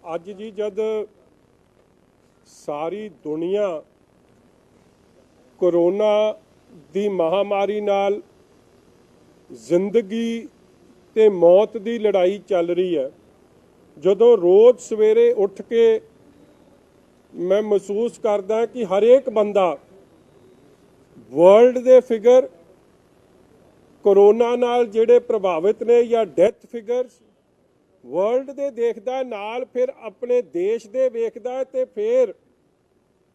ਅੱਜ ਜੀ जद सारी दुनिया कोरोना दी महामारी नाल जिंदगी ते मौत दी लड़ाई चल रही है, जदों रोज़ सवेरे उठ के मैं महसूस करदा कि हर एक बंदा वर्ल्ड दे फिगर कोरोना नाल जिहड़े प्रभावित ने या डेथ फिगर्स वर्ल्ड दे देखदा, नाल फिर अपने देश दे वेखदा ते फिर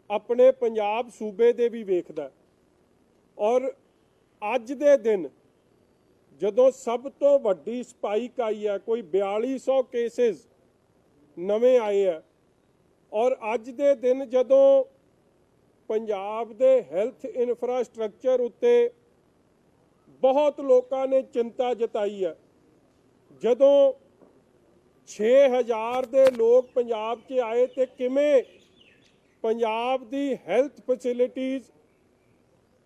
अपने पंजाब सूबे दे भी वेखदा। और अज दे दिन जदों सब तो वड्डी स्पाइक आई है, कोई 4200 केसेस नवे आए हैं, और अज दे दिन जदों पंजाब दे हैल्थ इंफ्रास्ट्रक्चर उत्ते बहुत लोगों ने चिंता जताई है, जदों 6000 दे लोग पंजाब च आए तो किमें पंजाब दी हैल्थ फैसिलिटीज़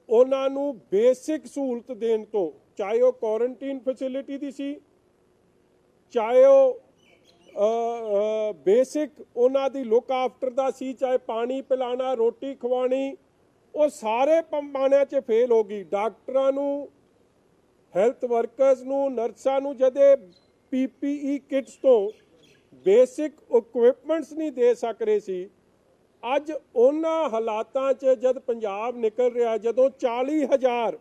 उन्होंने बेसिक सहूलत देने तो, चाहे वो क्वारंटीन फैसिलिटी दी सी, चाहे वो बेसिक उन्हों दी लुक आफ्टर दा सी, चाहे पानी पिलाना रोटी खवानी, वो सारे पैमाने च फेल हो गई। डॉक्टरां नूं, हैल्थ वर्कर्स नूं, नर्सां नूं जदे PPE किट्स तो बेसिक इक्विपमेंट्स नहीं दे सक रहे सी, अज उन्हां हालातां च जद पंजाब निकल रहा, जदों 40,000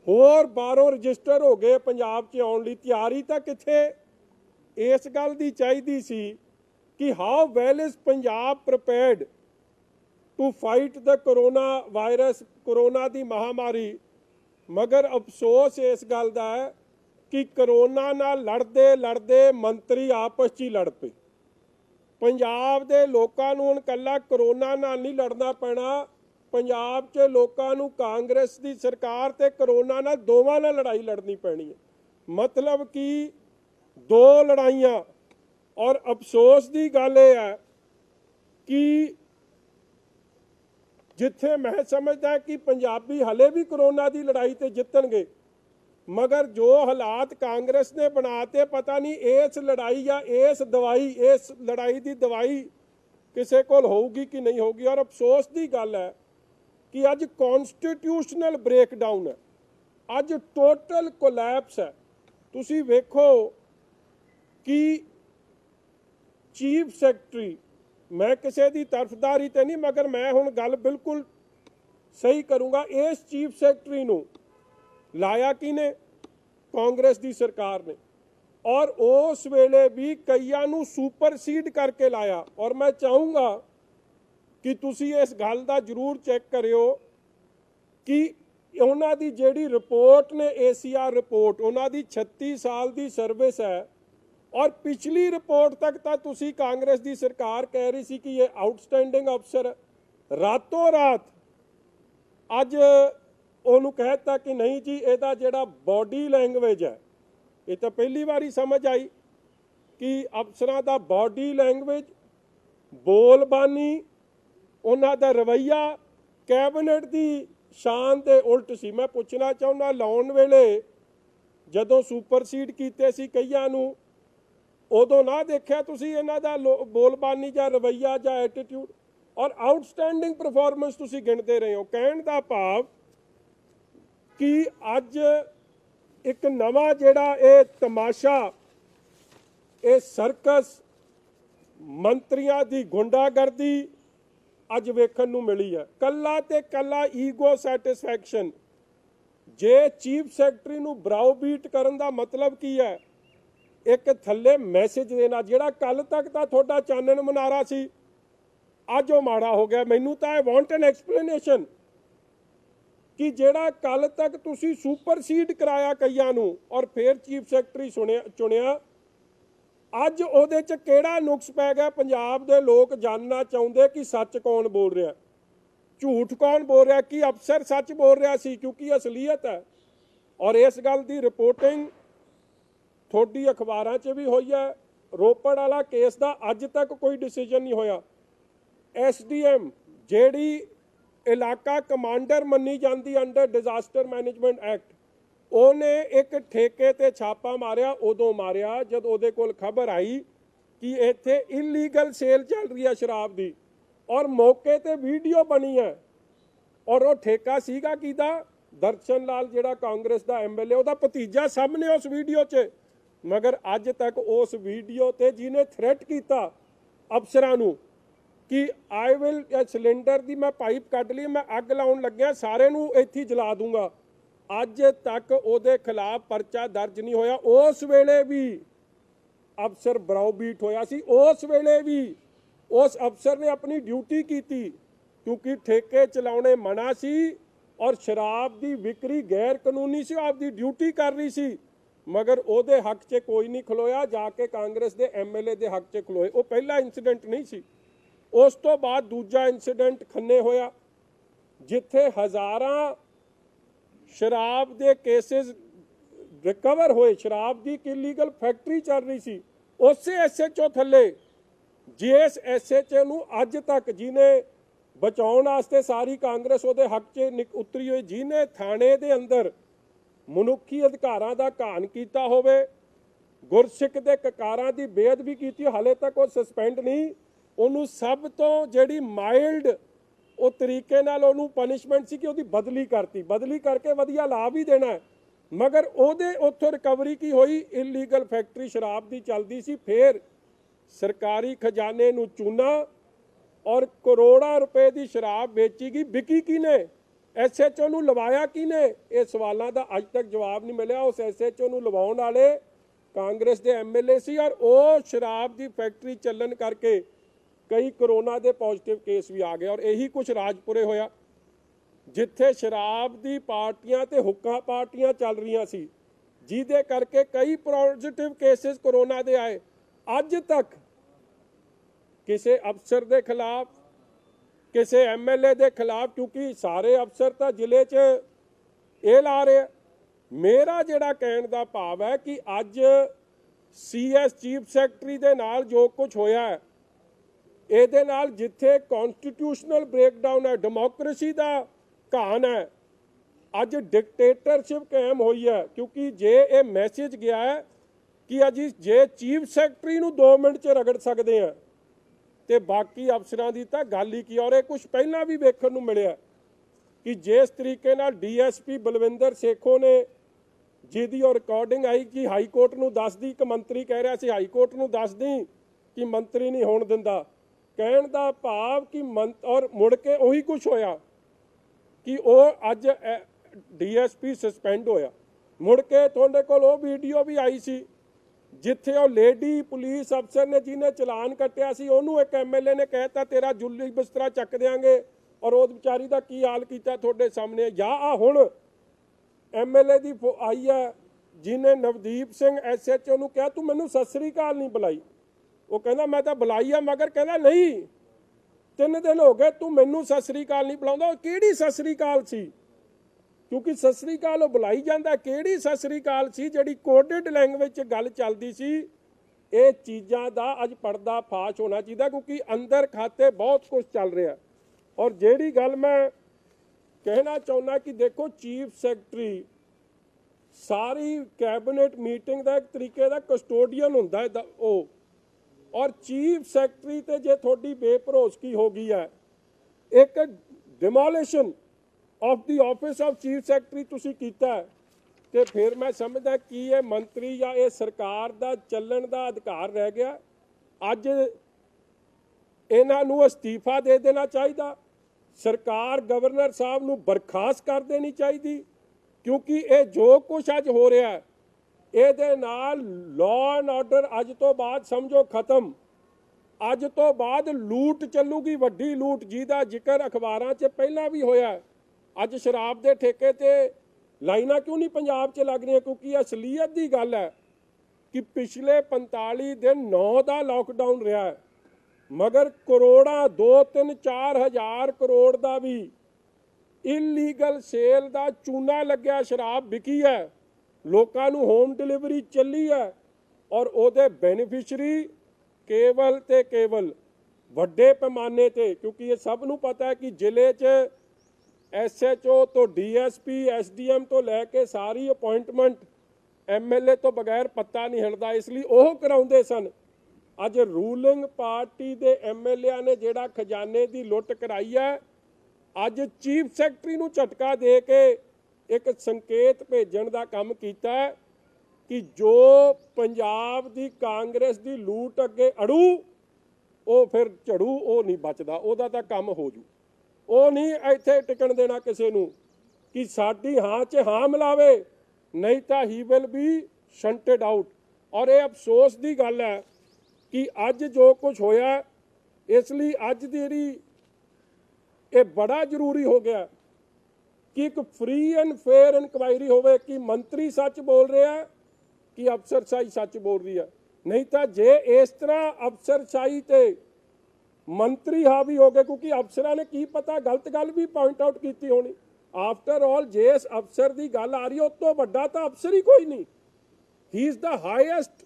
होर बाहरों रजिस्टर हो गए पंजाब च आउण लई, तैयारी तां कित्थे इस गल दी चाहीदी सी कि how well is Punjab prepared to fight the corona virus, corona दी महामारी। मगर अफसोस इस गल दा है कि कोरोना नाल लड़दे लड़दे मंत्री आपस च ही लड़ पे। पंजाब दे लोकां नूं हुण कल्ला कोरोना नाल नहीं लड़ना पैना, पंजाब च लोकां नूं कांग्रेस दी सरकार ते कोरोना नाल दोवां नाल लड़ाई लड़नी पैनी है। मतलब कि दो लड़ाइयां। और अफसोस दी गल यह है कि जिथे मैं समझदा कि पंजाबी हले भी कोरोना दी लड़ाई ते जितणगे, मगर जो हालात कांग्रेस ने बनाते, पता नहीं इस लड़ाई या इस दवाई, इस लड़ाई की दवाई किसी को होगी कि नहीं होगी। और अफसोस की गल है कि अज कॉन्स्टिट्यूशनल ब्रेकडाउन है, अज टोटल कोलैप्स है। तुसी वेखो कि चीफ सैकटरी, मैं किसी की तरफदारी तो नहीं, मगर मैं हुण गल बिल्कुल सही करूँगा, इस चीफ सैकटरी नूं लाया किने? कांग्रेस की सरकार ने। और उस वेले भी कईयां नूं सुपरसीड करके लाया। और मैं चाहूँगा कि तुसी इस गल दा जरूर चैक करियो कि उन्हां दी जिहड़ी रिपोर्ट ने, ACR रिपोर्ट, उन्हां दी 36 साल की सर्विस है, और पिछली रिपोर्ट तक तो तुसी कांग्रेस की सरकार कह रही सी कि ये आउटस्टैंडिंग अफसर है। रातों रात अज ਉਹਨੂੰ कहता कि नहीं जी, ਇਹਦਾ ਜਿਹੜਾ बॉडी लैंगवेज है, ये तो पहली बारी समझ आई कि अफसरां दा बॉडी लैंगवेज, बोलबानी, उन्हां दा रवैया कैबिनेट की शान दे उल्ट सी। मैं पूछना चाहुंदा, लाउण वेले जदों सुपरसीड कीते सी कईयां नूं, उदों ना देखिया तुसी इन्हां दा बोलबानी जां रवैया जां एटीट्यूड, और आउटस्टैंडिंग परफॉर्मेंस तुसी गिणदे रहे हो। कहण दा भाव कि अज एक नवा जिहड़ा ये तमाशा, ये सर्कस, मंत्रियों की गुंडागर्दी अज वेखण नूं मिली है। कल्ला ते कल्ला ईगो सैटिस्फैक्शन। जे चीफ सैकटरी नूं ब्राउबीट करन दा मतलब की है? एक थल्ले मैसेज देना, जिहड़ा कल तक तां तुहाडा चानन मुनारा सी, अज वो माड़ा हो गया। मैनूं तां आई वांट एन एक्सप्लेनेशन कि जिहड़ा कल तक तुसी सुपरसीड कराया कईयां नूं और फिर चीफ सैकटरी चुनिया, अज उहदे च किहड़ा नुक्स पै गया? पंजाब दे लोग जानना चाहुंदे कि सच कौन बोल रहा, झूठ कौन बोल रहा, कि अफसर सच बोल रहा सी, क्योंकि असलीयत है। और इस गल की रिपोर्टिंग थोड़ी अखबारां च भी हुई है। रोपड़ वाला केस का अज तक कोई डिसीजन नहीं होया। SDM जिहड़ी इलाका कमांडर मनी जाती अंडर डिजास्टर मैनेजमेंट एक्ट, ਉਹਨੇ एक ठेके ते छापा मारिया, उदों मारिया जब ਉਹਦੇ ਕੋਲ खबर आई कि इत्थे इलीगल सेल चल रही है शराब की और मौके ते वीडियो बनी है और वो ठेका सीगा किदा दर्शन लाल जिहड़ा कांग्रेस का MLA उहदा भतीजा सामने उस वीडियो च मगर अज तक उस वीडियो ते जिन्हें थ्रैट किया अफसरां नूं कि आई विल सिलेंडर की मैं पाइप कट ली मैं अग लाउण लग्या सारे नूं इत्थे जला दूंगा अज तक उहदे खिलाफ परचा दर्ज नहीं होया। उस वेले भी अफसर ब्राउबीट होया सी उस वेले भी उस अफसर ने अपनी ड्यूटी की क्योंकि ठेके चलाने मना सी और शराब की विक्री गैर कानूनी सी आपकी ड्यूटी कर रही सी मगर उहदे हक च कोई नहीं खलोया जाके कांग्रेस के MLA के हक च खलोए। वो पहला इंसीडेंट नहीं सी। उस तो बाद दूजा इंसीडेंट खन्ने होया जिथे हज़ारां शराब के केसेस रिकवर होए शराब की इलीगल फैक्ट्री चल रही सी उस SHO थले जिस SHO नूं अज तक जिन्हें बचाउण वास्ते सारी कांग्रेस उहदे हक च उतरी हुई जिन्हें थाने दे अंदर मनुखी अधिकारां दा घान कीता होवे गुरसिख दे ककारां दी बेअदबी कीती हाले तक वो सस्पेंड नहीं उहनूं सब तो जिहड़ी माइल्ड वो तरीके नाल उहनूं पनिशमेंट सी कि उहदी बदली करके वधिया लाभ ही देना है मगर उहदे उत्थों रिकवरी की हुई इलीगल फैक्ट्री शराब की चलती सी फिर सरकारी खजाने नूं चूना और करोड़ां रुपए की शराब बेची गई बिकी किने SHO नूं लवाया किने ये सवालों का अज तक जवाब नहीं मिलिया। उस SHO नूं लवाउण वाले कांग्रेस के MLA सी और वो शराब की फैक्ट्री चलन करके कई कोरोना के पॉजिटिव केस भी आ गए और यही कुछ राजपुरे होया जिथे शराब की पार्टियां ते हुक्का पार्टियां चल रही सी जिहदे करके कई पॉजिटिव केसेस कोरोना के आए। अज तक किसी अफसर के खिलाफ किसी MLA के खिलाफ क्योंकि सारे अफसर तो जिले च ये ला रहे मेरा जिहड़ा कहण दा भाव है कि अज CS चीफ सैकटरी दे नाल जो कुछ होया है ਇਹਦੇ ਨਾਲ जिथे कॉन्स्टिट्यूशनल ब्रेकडाउन है डेमोक्रेसी का घान है अज डिकटेटरशिप कायम हुई है क्योंकि जे ये मैसेज गया है कि अज जे चीफ सैकटरी नूं 2 मिनट च रगड़ सकते हैं तो बाकी अफसरां दी तां गल ही की और ये कुछ पहला भी वेखण नूं मिलिया कि जिस तरीके नाल DSP बलविंदर सेखो ने जिहदी रिकॉर्डिंग आई कि हाई कोर्ट नूं दस दी एक मंत्री कह रहा सी हाई कोर्ट नूं दस दी कि मंत्री नहीं होण दिंदा कहण दा भाव कि और मुड़ के उही कुछ होया कि वो अज DSP सस्पेंड होया मुड़ के तुहाडे कोल वो वीडियो भी आई सी जिथे वो लेडी पुलिस अफसर ने जिन्हें चलान कट्टिया सी उहनूं एक MLA ने कहता तेरा जुल्ली बिस्तरा चक देंगे और उस विचारी का की हाल किया तुहाडे सामने या आ हुण MLA दी आई है जिन्हें नवदीप सिंह SHO नूं कहा तू मैनूं सत श्री अकाल नहीं बुलाई वो कहना मैं तो बुलाई है मगर कहना नहीं 3 दिन हो गए तू मैनू सत श्री अकाल नहीं बुलाउंदा किहड़ी सत श्री अकाल सी क्योंकि सत श्री अकाल बुलाई जाता किहड़ी सत श्री अकाल सी जिहड़ी कोडेड लैंगुएज गल चलती सी ये चीज़ां दा अज पर्दा फाश होना चाहिए क्योंकि अंदर खाते बहुत कुछ चल रहा और जिहड़ी गल मैं कहना चाहुंदा कि देखो चीफ सैकटरी सारी कैबिनेट मीटिंग का एक तरीके का कस्टोडियन हुंदा है वो और चीफ सैकटरी ते जे थोड़ी बेभरोसगी हो गई है एक demolition of the office of chief secretary तुसीं कीता है तो फिर मैं समझदा कि ये मंत्री या ये सरकार का चलन का अधिकार रह गया अज इन्हां नूं अस्तीफा दे देना चाहिए सरकार गवर्नर साहब नूं बर्खास्त कर देनी चाहिए क्योंकि ये जो कुछ अज हो रहा है ਇਹਦੇ ਨਾਲ लॉ एंड ऑर्डर अज तो बाद समझो खत्म अज तो बाद लूट चलूगी वड्डी लूट जिहदा जिक्र अखबारां 'च पहला भी होया अज शराब के ठेके ते लाइनां क्यों नहीं पंजाब 'च लग रही क्योंकि असलीयत की गल है कि पिछले 45 दिन 9 का लॉकडाउन रहा है मगर करोड़ां 2-3-4 हज़ार करोड़ का भी इलीगल सेल का चूना लग्या शराब बिकी है लोगों नूं होम डिलीवरी चली है और उहदे बेनीफिशरी केवल ते केवल वड्डे पैमाने ते क्योंकि ये सब नूं पता है कि जिले च SHO तो DSP SDM तो लैके सारी अपॉइंटमेंट MLA तो बगैर पत्ता नहीं हिलदा इसलिए वह कराउंदे सन ਅੱਜ ਰੂਲਿੰਗ ਪਾਰਟੀ ਦੇ ਐਮਐਲਏ ਨੇ ਜਿਹੜਾ ਖਜ਼ਾਨੇ ਦੀ ਲੁੱਟ ਕਰਾਈ ਹੈ, ਅੱਜ ਚੀਫ ਸੈਕਟਰੀ ਨੂੰ ਝਟਕਾ ਦੇ ਕੇ ਇੱਕ ਸੰਕੇਤ ਭੇਜਣ ਦਾ ਕੰਮ ਕੀਤਾ ਹੈ ਕਿ ਜੋ ਪੰਜਾਬ ਦੀ ਕਾਂਗਰਸ ਦੀ ਲੂਟ ਅੱਗੇ ਅੜੂ ਉਹ ਫਿਰ ਝੜੂ, ਉਹ ਨਹੀਂ ਬਚਦਾ, ਉਹਦਾ ਤਾਂ ਕੰਮ ਹੋ ਜੂ। ਉਹ ਨਹੀਂ ਇੱਥੇ ਟਿਕਣ ਦੇਣਾ ਕਿਸੇ ਨੂੰ ਕਿ ਸਾਡੀ ਹਾਂ 'ਚ ਹਾਂ ਮਿਲਾਵੇ, ਨਹੀਂ ਤਾਂ ਹੀ ਵਿਲ ਬੀ ਸ਼ੰਟਡ ਆਊਟ। ਔਰ ਇਹ ਅਫਸੋਸ ਦੀ ਗੱਲ ਹੈ ਕਿ ਅੱਜ ਜੋ ਕੁਝ ਹੋਇਆ, ਇਸ ਲਈ ਅੱਜ ਦੀ ਜਿਹੜੀ ਇਹ ਬੜਾ ਜ਼ਰੂਰੀ ਹੋ ਗਿਆ ਕਿ ਇੱਕ ਫ੍ਰੀ ਐਂਡ ਫੇਅਰ ਇਨਕੁਆਇਰੀ ਹੋਵੇ ਕਿ ਮੰਤਰੀ ਸੱਚ ਬੋਲ ਰਿਹਾ ਕਿ ਅਫਸਰਸ਼ਾਹੀ ਸੱਚ ਬੋਲ ਰਹੀ ਹੈ। ਨਹੀਂ ਤਾਂ ਜੇ ਇਸ ਤਰ੍ਹਾਂ ਅਫਸਰਸ਼ਾਹੀ ਤੇ ਮੰਤਰੀ ਹਾਵੀ ਹੋ ਗਏ, ਕਿਉਂਕਿ ਅਫਸਰਾਂ ਨੇ ਕੀ ਪਤਾ ਗਲਤ ਗੱਲ ਵੀ ਪੁਆਇੰਟ ਆਊਟ ਕੀਤੀ ਹੋਣੀ। ਆਫਟਰ ਆਲ ਜੇ ਇਸ ਅਫਸਰ ਦੀ ਗੱਲ ਆ ਰਹੀ ਹੈ, ਉਸ ਤੋਂ ਵੱਡਾ ਤਾਂ ਅਫਸਰ ਹੀ ਕੋਈ ਨਹੀਂ। ਹੀ is the highest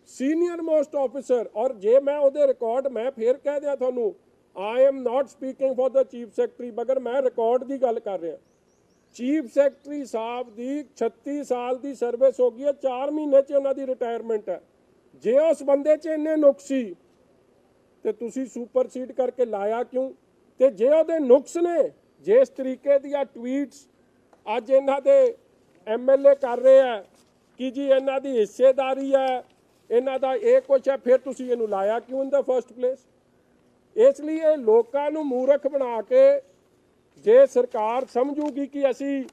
senior most officer. ਔਰ ਜੇ ਮੈਂ ਉਹਦੇ ਰਿਕਾਰਡ, ਮੈਂ ਫੇਰ ਕਹਿ ਦਿਆਂ ਤੁਹਾਨੂੰ, I am not speaking for the chief secretary, ਮਗਰ ਮੈਂ ਰਿਕਾਰਡ ਦੀ ਗੱਲ ਕਰ ਰਿਹਾ। ਚੀਫ ਸੈਕਟਰੀ ਸਾਹਿਬ ਦੀ 36 ਸਾਲ ਦੀ ਸਰਵਿਸ ਹੋ ਗਈ ਹੈ, 4 ਮਹੀਨੇ 'ਚ ਉਹਨਾਂ ਦੀ ਰਿਟਾਇਰਮੈਂਟ ਹੈ। ਜੇ ਉਸ ਬੰਦੇ 'ਚ ਇੰਨੇ ਨੁਕਸ ਸੀ ਤੇ ਤੁਸੀਂ ਸੁਪਰਸੀਡ ਕਰਕੇ ਲਾਇਆ ਕਿਉਂ? ਤੇ ਜੇ ਉਹਦੇ ਨੁਕਸ ਨੇ, ਜੇ ਇਸ ਤਰੀਕੇ ਦੀਆਂ ਟਵੀਟਸ ਅੱਜ ਇਹਨਾਂ ਦੇ ਐਮਐਲਏ ਕਰ ਰਹੇ ਆ ਕਿ ਜੀ ਇਹਨਾਂ ਦੀ ਹਿੱਸੇਦਾਰੀ ਹੈ, ਇਹਨਾਂ ਦਾ ਇਹ ਕੁਛ ਹੈ, ਫਿਰ ਤੁਸੀਂ ਇਹਨੂੰ ਲਾਇਆ ਕਿਉਂ ਇਨ ਦਾ ਫਸਟ ਪਲੇਸ? ਇਸ ਲਈ ਇਹ ਲੋਕਾਂ ਨੂੰ ਮੂਰਖ ਬਣਾ ਕੇ ਜੇ ਸਰਕਾਰ ਸਮਝੂਗੀ ਕਿ ਅਸੀਂ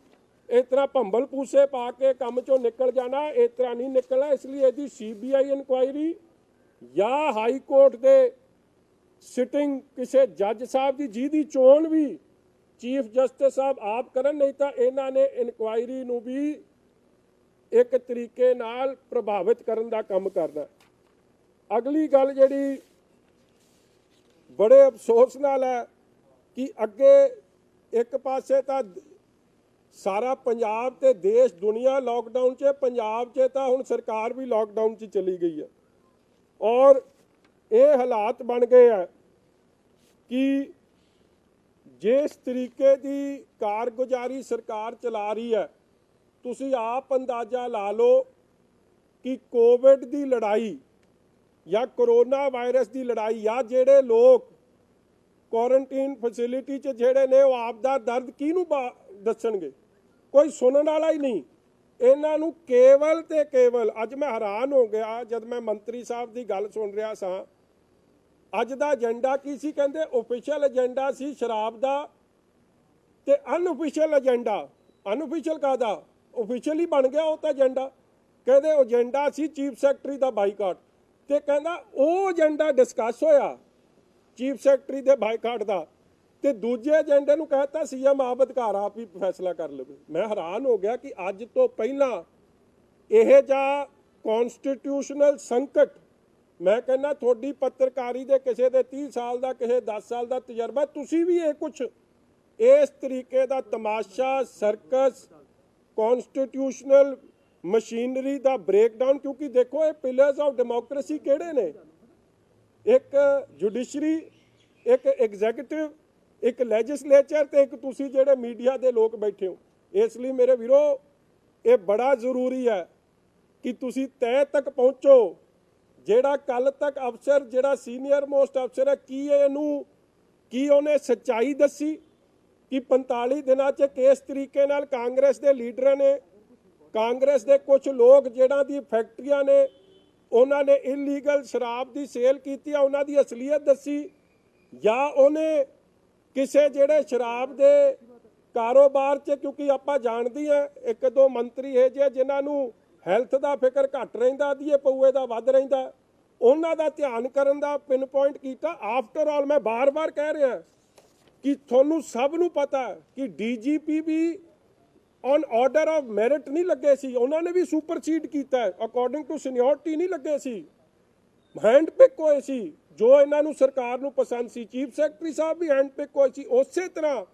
ਇਸ ਤਰ੍ਹਾਂ ਭੰਬਲ ਪੂਸੇ ਪਾ ਕੇ ਕੰਮ 'ਚੋਂ ਨਿਕਲ ਜਾਣਾ, ਇਸ ਤਰ੍ਹਾਂ ਨਹੀਂ ਨਿਕਲਣਾ। ਇਸ ਲਈ ਇਹਦੀ CBI ਇਨਕੁਆਇਰੀ ਜਾਂ ਹਾਈ ਕੋਰਟ ਦੇ ਸਿਟਿੰਗ ਕਿਸੇ ਜੱਜ ਸਾਹਿਬ ਦੀ, ਜਿਹਦੀ ਚੋਣ ਵੀ ਚੀਫ ਜਸਟਿਸ ਸਾਹਿਬ ਆਪ ਕਰਨ, ਨਹੀਂ ਤਾਂ ਇਹਨਾਂ ਨੇ ਇਨਕੁਆਇਰੀ ਨੂੰ ਵੀ ਇੱਕ ਤਰੀਕੇ ਨਾਲ ਪ੍ਰਭਾਵਿਤ ਕਰਨ ਦਾ ਕੰਮ ਕਰਨਾ। ਅਗਲੀ ਗੱਲ ਜਿਹੜੀ ਬੜੇ ਅਫਸੋਸ ਨਾਲ ਹੈ ਕਿ ਅੱਗੇ ਇੱਕ ਪਾਸੇ ਤਾਂ ਸਾਰਾ ਪੰਜਾਬ ਤੇ ਦੇਸ਼ ਦੁਨੀਆ ਲਾਕਡਾਊਨ 'ਚ, ਪੰਜਾਬ 'ਚ ਤਾਂ ਹੁਣ ਸਰਕਾਰ ਵੀ ਲਾਕਡਾਊਨ 'ਚ ਚਲੀ ਗਈ ਹੈ। ਔਰ ਇਹ ਹਾਲਾਤ ਬਣ ਗਏ ਆ ਕਿ ਜਿਸ ਤਰੀਕੇ ਦੀ ਕਾਰਗੁਜ਼ਾਰੀ ਸਰਕਾਰ ਚਲਾ ਰਹੀ ਹੈ, ਤੁਸੀਂ ਆਪ ਅੰਦਾਜ਼ਾ ਲਾ ਲਓ ਕਿ ਕੋਵਿਡ ਦੀ ਲੜਾਈ ਜਾਂ ਕਰੋਨਾ ਵਾਇਰਸ ਦੀ ਲੜਾਈ, ਜਾਂ ਜਿਹੜੇ ਲੋਕ ਕੁਆਰੰਟੀਨ ਫੈਸਿਲਿਟੀ 'ਚ ਜਿਹੜੇ ਨੇ, ਉਹ ਆਪ ਦਾ ਦਰਦ ਕਿਹਨੂੰ ਦੱਸਣਗੇ? ਕੋਈ ਸੁਣਨ ਵਾਲਾ ਹੀ ਨਹੀਂ। ਇਹਨਾਂ ਨੂੰ ਕੇਵਲ ਤੇ ਕੇਵਲ, ਅੱਜ ਮੈਂ ਹੈਰਾਨ ਹੋ ਗਿਆ ਜਦ ਮੈਂ ਮੰਤਰੀ ਸਾਹਿਬ ਦੀ ਗੱਲ ਸੁਣ ਰਿਹਾ ਸਾਂ। ਅੱਜ ਦਾ ਏਜੰਡਾ ਕੀ ਸੀ? ਕਹਿੰਦੇ ਓਫੀਸ਼ੀਅਲ ਏਜੰਡਾ ਸੀ ਸ਼ਰਾਬ ਦਾ ਤੇ ਅਨਓਫੀਸ਼ੀਅਲ ਏਜੰਡਾ। ਅਨਓਫੀਸ਼ੀਅਲ ਕਾਹਦਾ? ਓਫੀਸ਼ੀਅਲ ਹੀ ਬਣ ਗਿਆ ਉਹ ਤਾਂ ਏਜੰਡਾ। ਕਹਿੰਦੇ ਏਜੰਡਾ ਸੀ ਚੀਫ ਸੈਕਟਰੀ ਦਾ ਬਾਈਕਾਟ, ਤੇ ਕਹਿੰਦਾ ਉਹ ਏਜੰਡਾ ਡਿਸਕਸ ਹੋਇਆ ਚੀਫ ਸੈਕਟਰੀ ਦੇ ਬਾਈਕਾਟ ਦਾ, ਤੇ ਦੂਜੇ ਏਜੰਡੇ ਨੂੰ ਕਹਿਤਾ ਸੀਐਮ ਆਪ ਅਧਿਕਾਰ ਆਪ ਹੀ ਫੈਸਲਾ ਕਰ ਲਵੇ। ਮੈਂ ਹੈਰਾਨ ਹੋ ਗਿਆ ਕਿ ਅੱਜ ਤੋਂ ਪਹਿਲਾਂ ਇਹ ਜਿਹਾ ਕਨਸਟੀਟਿਊਸ਼ਨਲ ਸੰਕਟ, ਮੈਂ ਕਹਿੰਦਾ ਤੁਹਾਡੀ ਪੱਤਰਕਾਰੀ ਦੇ ਕਿਸੇ ਦੇ 30 ਸਾਲ ਦਾ, ਕਿਸੇ 10 ਸਾਲ ਦਾ ਤਜਰਬਾ, ਤੁਸੀਂ ਵੀ ਇਹ ਕੁਛ ਇਸ ਤਰੀਕੇ ਦਾ ਤਮਾਸ਼ਾ, ਸਰਕਸ, ਕਨਸਟੀਟਿਊਸ਼ਨਲ ਮਸ਼ੀਨਰੀ ਦਾ ਬ੍ਰੇਕਡਾਊਨ। ਕਿਉਂਕਿ ਦੇਖੋ ਇਹ ਪਿਲਰਸ ਆਫ ਡੈਮੋਕ੍ਰੇਸੀ ਕਿਹੜੇ ਨੇ? ਇੱਕ ਜੁਡੀਸ਼ਰੀ, ਇੱਕ ਐਗਜ਼ੀਕਿਊਟਿਵ, ਇੱਕ ਲੈਜਿਸਲੇਚਰ, ਤੇ ਇੱਕ ਤੁਸੀਂ ਜਿਹੜੇ ਮੀਡੀਆ ਦੇ ਲੋਕ ਬੈਠੇ ਹੋ। ਇਸ ਲਈ ਮੇਰੇ ਵੀਰੋ, ਇਹ ਬੜਾ ਜ਼ਰੂਰੀ ਹੈ ਕਿ ਤੁਸੀਂ ਤਹਿ ਤੱਕ ਪਹੁੰਚੋ। ਜਿਹੜਾ ਕੱਲ ਤੱਕ ਅਫਸਰ, ਜਿਹੜਾ ਸੀਨੀਅਰ ਮੋਸਟ ਅਫਸਰ ਹੈ, ਕੀ ਉਹਨੇ ਸੱਚਾਈ ਦੱਸੀ ਕਿ 45 ਦਿਨਾਂ 'ਚ ਕਿਸ ਤਰੀਕੇ ਨਾਲ ਕਾਂਗਰਸ ਦੇ ਲੀਡਰਾਂ ਨੇ, ਕਾਂਗਰਸ ਦੇ ਕੁਝ ਲੋਕ ਜਿਹੜਾ ਦੀ ਫੈਕਟਰੀਆਂ ਨੇ, ਉਹਨਾਂ ਨੇ ਇਲੀਗਲ ਸ਼ਰਾਬ ਦੀ ਸੇਲ ਕੀਤੀ ਆ, ਉਹਨਾਂ ਦੀ ਅਸਲੀਅਤ ਦੱਸੀ? ਜਾਂ ਉਹਨੇ ਕਿਸੇ ਜਿਹੜੇ ਸ਼ਰਾਬ ਦੇ ਕਾਰੋਬਾਰ 'ਚ, ਕਿਉਂਕਿ ਆਪਾਂ ਜਾਣਦੇ ਹਾਂ ਇੱਕ ਦੋ ਮੰਤਰੀ ਇਹ ਜਿਹੇ ਜਿਨ੍ਹਾਂ ਨੂੰ ਹੈਲਥ ਦਾ ਫਿਕਰ ਘੱਟ ਰਹਿੰਦਾ, ਦੀਏ ਪਊਏ ਦਾ ਵੱਧ ਰਹਿੰਦਾ, ਉਹਨਾਂ ਦਾ ਧਿਆਨ ਕਰਨ ਦਾ ਪਿਨ ਪੁਆਇੰਟ ਕੀਤਾ। ਆਫਟਰ ਆਲ ਮੈਂ ਬਾਰ-ਬਾਰ ਕਹਿ ਰਿਹਾ ਕਿ ਤੁਹਾਨੂੰ ਸਭ ਨੂੰ ਪਤਾ ਕਿ DGP ਵੀ ਔਨ ਆਰਡਰ ਆਫ ਮੈਰਿਟ ਨਹੀਂ ਲੱਗੇ ਸੀ, ਉਹਨਾਂ ਨੇ ਵੀ ਸੁਪਰਸੀਡ ਕੀਤਾ, ਅਕੋਰਡਿੰਗ ਟੂ ਸੀਨੀਅਰਟੀ ਨਹੀਂ ਲੱਗੇ ਸੀ, ਹੈਂਡ ਪਿਕ ਹੋਏ ਸੀ ਜੋ ਇਹਨਾਂ ਨੂੰ ਸਰਕਾਰ ਨੂੰ ਪਸੰਦ ਸੀ। ਚੀਫ ਸੈਕਟਰੀ ਸਾਹਿਬ ਵੀ ਹੈਂਡ ਪਿਕ ਹੋਏ ਸੀ। ਉਸੇ ਤਰ੍ਹਾਂ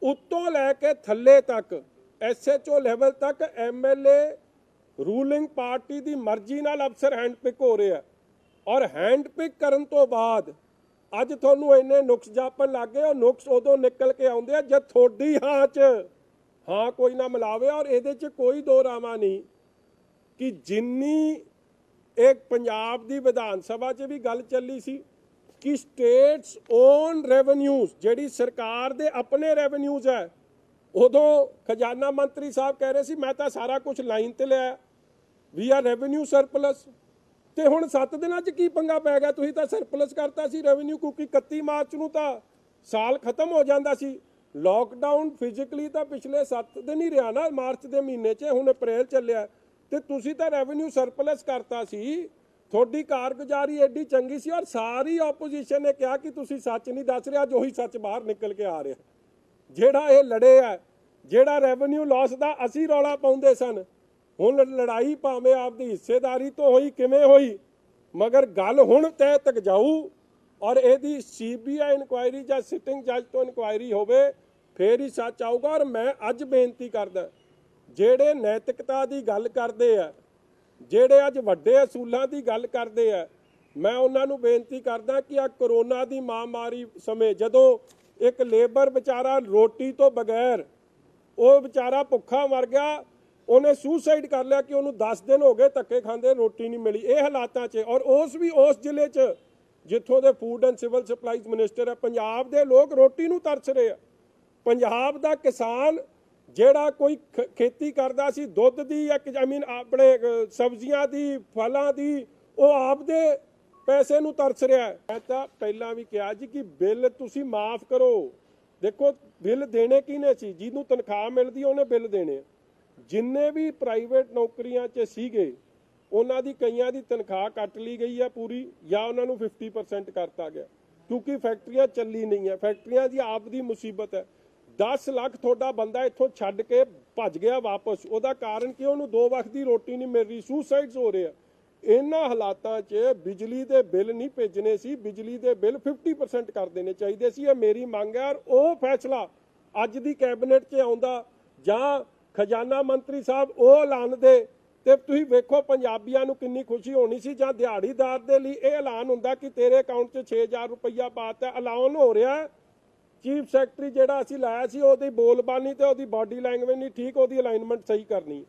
ਉੱਤੋਂ ਲੈ ਕੇ ਥੱਲੇ ਤੱਕ, SHO ਲੈਵਲ ਤੱਕ MLA ਰੂਲਿੰਗ ਪਾਰਟੀ ਦੀ ਮਰਜ਼ੀ ਨਾਲ ਅਫਸਰ ਹੈਂਡ ਪਿਕ ਹੋ ਰਹੇ ਆ। ਔਰ ਹੈਂਡ ਪਿਕ ਕਰਨ ਤੋਂ ਬਾਅਦ ਅੱਜ ਤੁਹਾਨੂੰ ਇੰਨੇ ਨੁਕਸ ਜਾਪਣ ਲੱਗ ਗਏ। ਉਹ ਨੁਕਸ ਉਦੋਂ ਨਿਕਲ ਕੇ ਆਉਂਦੇ ਆ ਜਦ ਤੁਹਾਡੀ ਹਾਂ 'ਚ ਹਾਂ ਕੋਈ ਨਾ ਮਿਲਾਵੇ। ਔਰ ਇਹਦੇ 'ਚ ਕੋਈ ਦੋ ਰਾਵਾਂ ਨਹੀਂ ਕਿ ਜਿੰਨੀ एक पंजाब की विधान सभा च भी गल चली सी कि स्टेट्स ओन रेवन्यूज जिहड़ी सरकार दे अपने रेवन्यूज है, उदों खजाना मंत्री साहब कह रहे सी मैं तो सारा कुछ लाइन ते लिया, वी आर रेवन्यू सरप्लस। ते हुण 7 दिनां च की पंगा पै गया, तुसीं तां सरप्लस करता सी रेवन्यू, क्योंकि 31 मार्च नूं तां साल खत्म हो जाता सी। लॉकडाउन फिजिकली तो पिछले 7 दिन ही रहा ना, मार्च के महीने च, हुण अप्रैल चलिया ते तुसीं तां रेवन्यू सरप्लस करता सी। थोड़ी कारगुजारी एडी चंगी सी और सारी ओपोजिशन ने कहा कि तुसीं सच नहीं दस रहे, अज उही सच बाहर निकल के आ रहा। ਜਿਹੜਾ ਇਹ ਲੜੇ ਆ, ਜਿਹੜਾ ਰੈਵਨਿਊ ਲਾਸ ਦਾ ਅਸੀਂ ਰੌਲਾ ਪਾਉਂਦੇ ਸਨ, ਹੁਣ ਲੜਾਈ ਭਾਵੇਂ ਆਪਦੀ ਹਿੱਸੇਦਾਰੀ ਤੋਂ ਹੋਈ ਕਿਵੇਂ ਹੋਈ, ਮਗਰ ਗੱਲ ਹੁਣ ਤੈਅ ਤੱਕ ਜਾਊ ਔਰ ਇਹਦੀ CBI ਇਨਕੁਆਇਰੀ ਜਾਂ ਸਿਟਿੰਗ ਜੱਜ ਤੋਂ ਇਨਕੁਆਇਰੀ ਹੋਵੇ, ਫੇਰ ਹੀ ਸੱਚ ਆਊਗਾ। ਔਰ ਮੈਂ ਅੱਜ ਬੇਨਤੀ ਕਰਦਾ, ਜਿਹੜੇ ਨੈਤਿਕਤਾ ਦੀ ਗੱਲ ਕਰਦੇ ਆ, ਜਿਹੜੇ ਅੱਜ ਵੱਡੇ ਅਸੂਲਾਂ ਦੀ ਗੱਲ ਕਰਦੇ ਆ, ਮੈਂ ਉਹਨਾਂ ਨੂੰ ਬੇਨਤੀ ਕਰਦਾ ਕਿ ਆ ਕਰੋਨਾ ਦੀ ਮਹਾਮਾਰੀ ਸਮੇਂ ਜਦੋਂ एक लेबर बेचारा रोटी तो बगैर वो बेचारा भुखा मर गया, उन्हें सुसाइड कर लिया कि उन्होंने 10 दिन हो गए धक्के खाते रोटी नहीं मिली। ये हालातों च और उस भी उस जिले च जिथों के food and civil supplies minister है, पंजाब के लोग रोटी नूं तरस रहे हैं। पंजाब का किसान ਜਿਹੜਾ कोई खेती करता सी दुध की या आई मीन अपने सब्जियां की फलों की, वो आपदे पैसे नूं तरस रहा है। मैं तो पहला भी कहा जी कि बिल तुसी माफ करो। देखो बिल देने किने सी, जिन्हों तनख्वाह मिलती उन्हें बिल देने, जिन्ने भी प्राइवेट नौकरियां च सीगे उन्हां दी कईयां दी तनख्वाह कट ली गई है पूरी, या उन्हां नूं 50% करता गया, क्योंकि फैक्ट्रियां चली नहीं है। फैक्ट्रियां दी आप दी मुसीबत है। 10 ਲੱਖ ਤੁਹਾਡਾ ਬੰਦਾ ਇੱਥੋਂ ਛੱਡ ਕੇ ਭੱਜ ਗਿਆ ਵਾਪਸ, ਉਹਦਾ ਕਾਰਨ ਕਿ ਉਹਨੂੰ 2 ਵਕਤ ਦੀ ਰੋਟੀ ਨਹੀਂ ਮਿਲ ਰਹੀ, ਸੁਸਾਈਡਸ ਹੋ ਰਹੇ ਆ। ਇਹਨਾਂ ਹਾਲਾਤਾਂ 'ਚ ਬਿਜਲੀ ਦੇ ਬਿੱਲ ਨਹੀਂ ਭੇਜਣੇ ਸੀ, ਬਿਜਲੀ ਦੇ ਬਿੱਲ 50% ਕਰ ਦੇਣੇ ਚਾਹੀਦੇ ਸੀ। ਇਹ ਮੇਰੀ ਮੰਗ ਹੈ। ਔਰ ਉਹ ਫੈਸਲਾ ਅੱਜ ਦੀ ਕੈਬਨਿਟ 'ਚ ਆਉਂਦਾ ਜਾਂ ਖਜ਼ਾਨਾ ਮੰਤਰੀ ਸਾਹਿਬ ਉਹ ਐਲਾਨਦੇ ਤੇ ਤੁਸੀਂ ਵੇਖੋ ਪੰਜਾਬੀਆਂ ਨੂੰ ਕਿੰਨੀ ਖੁਸ਼ੀ ਹੋਣੀ ਸੀ। ਜਾਂ ਦਿਹਾੜੀਦਾਰ ਦੇ ਲਈ ਇਹ ਐਲਾਨ ਹੁੰਦਾ ਕਿ ਤੇਰੇ ਅਕਾਊਂਟ 'ਚ 6000 ਰੁਪਈਆ ਪਾਤਾ, ਐਲਾਨ ਹੋ ਰਿਹਾ। ਚੀਫ ਸੈਕਟਰੀ ਜਿਹੜਾ ਅਸੀਂ ਲਾਇਆ ਸੀ ਉਹਦੀ ਬੋਲਬਾਨੀ ਤੇ ਉਹਦੀ ਬਾਡੀ ਲੈਂਗੁਏਜ ਨਹੀਂ ਠੀਕ, ਉਹਦੀ ਅਲਾਈਨਮੈਂਟ ਸਹੀ ਕਰਨੀ।